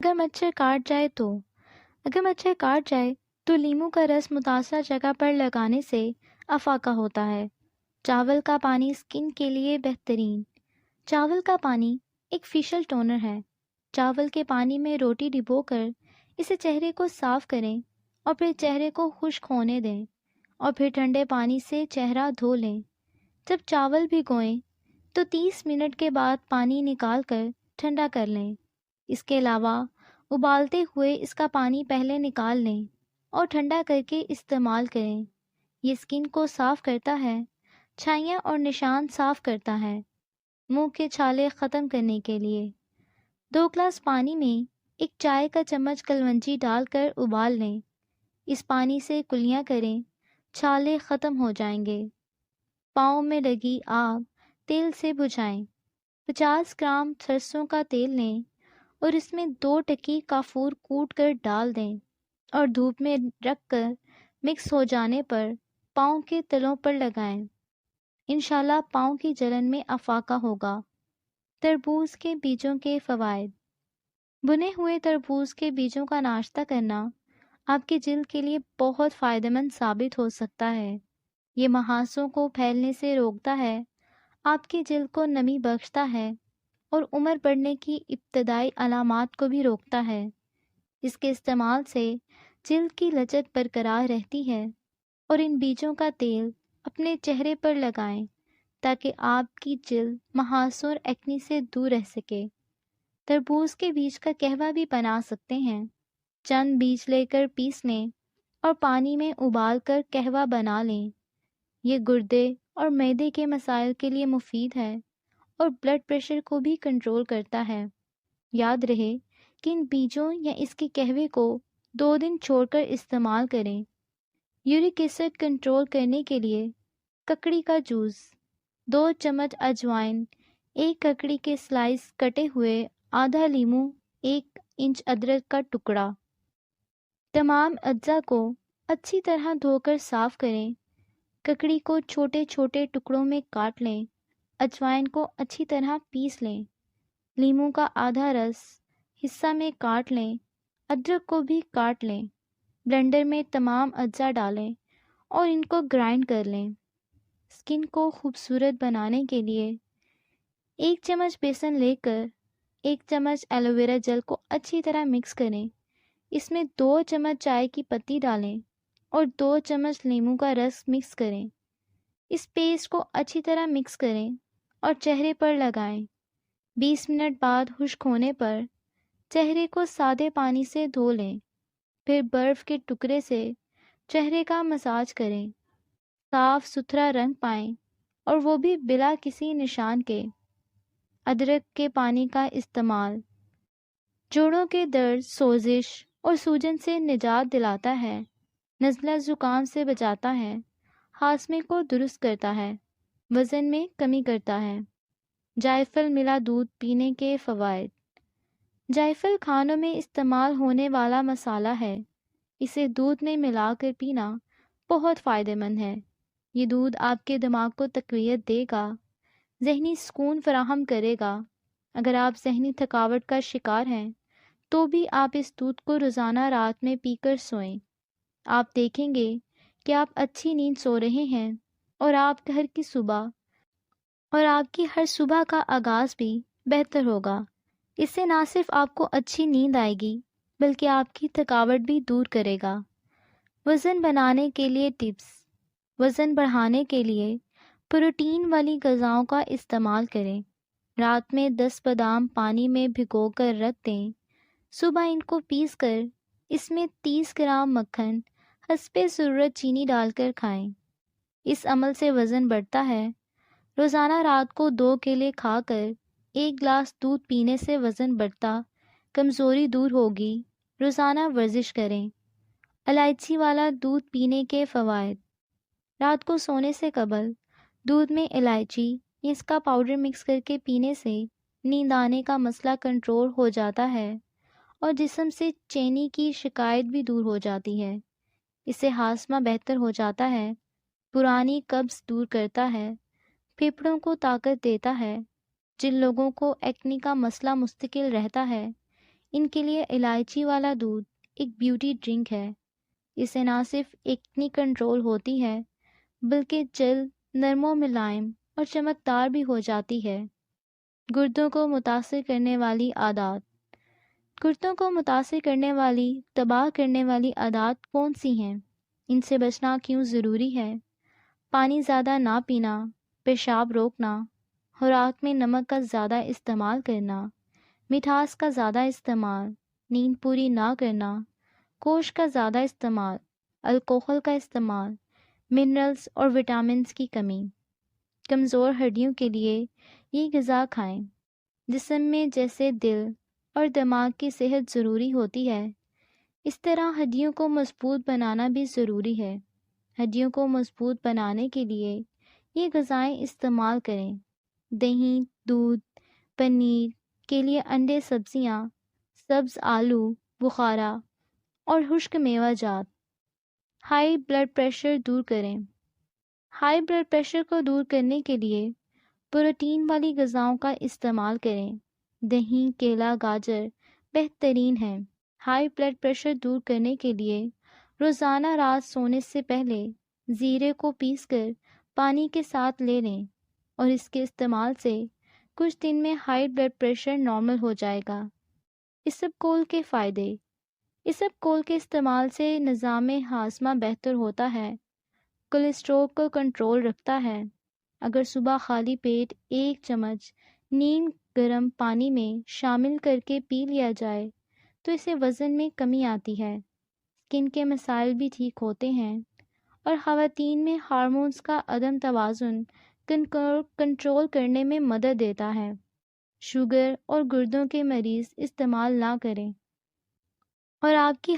اگر مچھر کاٹ جائے تو اگر مچھر کاٹ جائے تو لیموں کا رس متاثرہ جگہ پر لگانے سے افاقہ ہوتا ہے۔ چاول کا پانی اسکن کے لیے بہترین۔ چاول کا پانی ایک فیشل ٹونر ہے۔ چاول کے پانی میں روٹی ڈبو کر اسے چہرے کو صاف کریں اور پھر چہرے کو خشک ہونے دیں اور پھر ٹھنڈے پانی سے چہرہ دھو لیں۔ جب چاول بھگوئیں تو 30 منٹ کے بعد پانی نکال کر ٹھنڈا کر لیں۔ اس کے علاوہ ابالتے ہوئے اس کا پانی پہلے نکال لیں اور ٹھنڈا کر کے استعمال کریں۔ یہ اسکن کو صاف کرتا ہے، چھائیاں اور نشان صاف کرتا ہے۔ منہ کے چھالے ختم کرنے کے لیے 2 گلاس پانی میں 1 چائے کا چمچ کلونجی ڈال کر ابال لیں۔ اس پانی سے کلیاں کریں، چھالے ختم ہو جائیں گے۔ پاؤں میں لگی آگ تیل سے بجھائیں۔ 50 گرام سرسوں کا تیل لیں اور اس میں 2 ٹکی کافور کوٹ کر ڈال دیں اور دھوپ میں رکھ کر مکس ہو جانے پر پاؤں کے تلوں پر لگائیں۔ انشاءاللہ پاؤں کی جلن میں افاقہ ہوگا۔ تربوز کے بیجوں کے فوائد۔ بنے ہوئے تربوز کے بیجوں کا ناشتہ کرنا آپ کی جلد کے لیے بہت فائدہ مند ثابت ہو سکتا ہے۔ یہ مہاسوں کو پھیلنے سے روکتا ہے، آپ کی جلد کو نمی بخشتا ہے اور عمر بڑھنے کی ابتدائی علامات کو بھی روکتا ہے۔ اس کے استعمال سے جلد کی لچک برقرار رہتی ہے اور ان بیجوں کا تیل اپنے چہرے پر لگائیں تاکہ آپ کی جلد محاسوں اور ایکنی سے دور رہ سکے۔ تربوز کے بیج کا قہوہ بھی بنا سکتے ہیں۔ چند بیج لے کر پیس لیں اور پانی میں ابال کر قہوہ بنا لیں۔ یہ گردے اور معدے کے مسائل کے لیے مفید ہے اور بلڈ پریشر کو بھی کنٹرول کرتا ہے۔ یاد رہے کہ ان بیجوں یا اس کے قہوے کو 2 دن چھوڑ کر استعمال کریں۔ یورک ایسڈ کنٹرول کرنے کے لیے ککڑی کا جوس، 2 چمچ اجوائن، 1 ککڑی کے سلائس کٹے ہوئے، آدھا لیموں، 1 انچ ادرک کا ٹکڑا۔ تمام اجزاء کو اچھی طرح دھو کر صاف کریں۔ ککڑی کو چھوٹے چھوٹے ٹکڑوں میں کاٹ لیں۔ اجوائن کو اچھی طرح پیس لیں۔ لیموں کا آدھا رس حصہ میں کاٹ لیں۔ ادرک کو بھی کاٹ لیں۔ بلینڈر میں تمام اجزاء ڈالیں اور ان کو گرائنڈ کر لیں۔ اسکن کو خوبصورت بنانے کے لیے 1 چمچ بیسن لے کر 1 چمچ ایلو ویرا جیل کو اچھی طرح مکس کریں۔ اس میں 2 چمچ چائے کی پتی ڈالیں اور 2 چمچ لیموں کا رس مکس کریں۔ اس پیسٹ کو اچھی طرح مکس کریں اور چہرے پر لگائیں۔ 20 منٹ بعد خشک ہونے پر چہرے کو سادے پانی سے دھو لیں۔ پھر برف کے ٹکڑے سے چہرے کا مساج کریں۔ صاف ستھرا رنگ پائیں اور وہ بھی بلا کسی نشان کے۔ ادرک کے پانی کا استعمال جوڑوں کے درد، سوزش اور سوجن سے نجات دلاتا ہے، نزلہ زکام سے بچاتا ہے، ہاضمے کو درست کرتا ہے، وزن میں کمی کرتا ہے۔ جائفل ملا دودھ پینے کے فوائد۔ جائفل کھانوں میں استعمال ہونے والا مسالہ ہے۔ اسے دودھ میں ملا کر پینا بہت فائدہ مند ہے۔ یہ دودھ آپ کے دماغ کو تقویت دے گا، ذہنی سکون فراہم کرے گا۔ اگر آپ ذہنی تھکاوٹ کا شکار ہیں تو بھی آپ اس دودھ کو روزانہ رات میں پی کر سوئیں۔ آپ دیکھیں گے کہ آپ اچھی نیند سو رہے ہیں اور آپ کی ہر صبح کا آغاز بھی بہتر ہوگا۔ اس سے نہ صرف آپ کو اچھی نیند آئے گی بلکہ آپ کی تھکاوٹ بھی دور کرے گا۔ وزن بنانے کے لیے ٹپس۔ وزن بڑھانے کے لیے پروٹین والی غذاؤں کا استعمال کریں۔ رات میں 10 بادام پانی میں بھگو کر رکھ دیں۔ صبح ان کو پیس کر اس میں 30 گرام مکھن حسب ضرورت چینی ڈال کر کھائیں۔ اس عمل سے وزن بڑھتا ہے۔ روزانہ رات کو 2 کیلے کھا کر 1 گلاس دودھ پینے سے وزن بڑھتا، کمزوری دور ہوگی۔ روزانہ ورزش کریں۔ الائچی والا دودھ پینے کے فوائد۔ رات کو سونے سے قبل دودھ میں الائچی یا اس کا پاؤڈر مکس کر کے پینے سے نیند آنے کا مسئلہ کنٹرول ہو جاتا ہے اور جسم سے چینی کی شکایت بھی دور ہو جاتی ہے۔ اس سے ہاضمہ بہتر ہو جاتا ہے، پرانی قبض دور کرتا ہے، پھیپھڑوں کو طاقت دیتا ہے۔ جن لوگوں کو ایکنی کا مسئلہ مستقل رہتا ہے ان کے لیے الائچی والا دودھ ایک بیوٹی ڈرنک ہے۔ اس سے نہ صرف ایکنی کنٹرول ہوتی ہے بلکہ جلد نرم و ملائم اور چمکدار بھی ہو جاتی ہے۔ گردوں کو متاثر کرنے والی عادات۔ گردوں کو متاثر کرنے والی، تباہ کرنے والی عادات کون سی ہیں؟ ان سے بچنا کیوں ضروری ہے؟ پانی زیادہ نہ پینا، پیشاب روکنا، خوراک میں نمک کا زیادہ استعمال کرنا، مٹھاس کا زیادہ استعمال، نیند پوری نہ کرنا، گوشت کا زیادہ استعمال، الکوحل کا استعمال، منرلز اور وٹامنز کی کمی۔ کمزور ہڈیوں کے لیے یہ غذا کھائیں۔ جسم میں جیسے دل اور دماغ کی صحت ضروری ہوتی ہے، اس طرح ہڈیوں کو مضبوط بنانا بھی ضروری ہے۔ ہڈیوں کو مضبوط بنانے کے لیے یہ غذائیں استعمال کریں۔ دہی، دودھ، پنیر، کے لیے انڈے، سبزیاں، سبز آلو بخارا اور خشک میوہ جات۔ ہائی بلڈ پریشر دور کریں۔ ہائی بلڈ پریشر کو دور کرنے کے لیے پروٹین والی غذاؤں کا استعمال کریں۔ دہی، کیلا، گاجر بہترین ہیں۔ ہائی بلڈ پریشر دور کرنے کے لیے روزانہ رات سونے سے پہلے زیرے کو پیس کر پانی کے ساتھ لے لیں اور اس کے استعمال سے کچھ دن میں ہائی بلڈ پریشر نارمل ہو جائے گا۔ اسبگول کے فائدے۔ اسبگول کے استعمال سے نظام ہاضمہ بہتر ہوتا ہے، کولیسٹرول کو کنٹرول رکھتا ہے۔ اگر صبح خالی پیٹ 1 چمچ نیم گرم پانی میں شامل کر کے پی لیا جائے تو اسے وزن میں کمی آتی ہے، اسکن کے مسائل بھی ٹھیک ہوتے ہیں اور خواتین میں ہارمونز کا عدم توازن کنٹرول کرنے میں مدد دیتا ہے۔ شوگر اور گردوں کے مریض استعمال نہ کریں اور آپ کی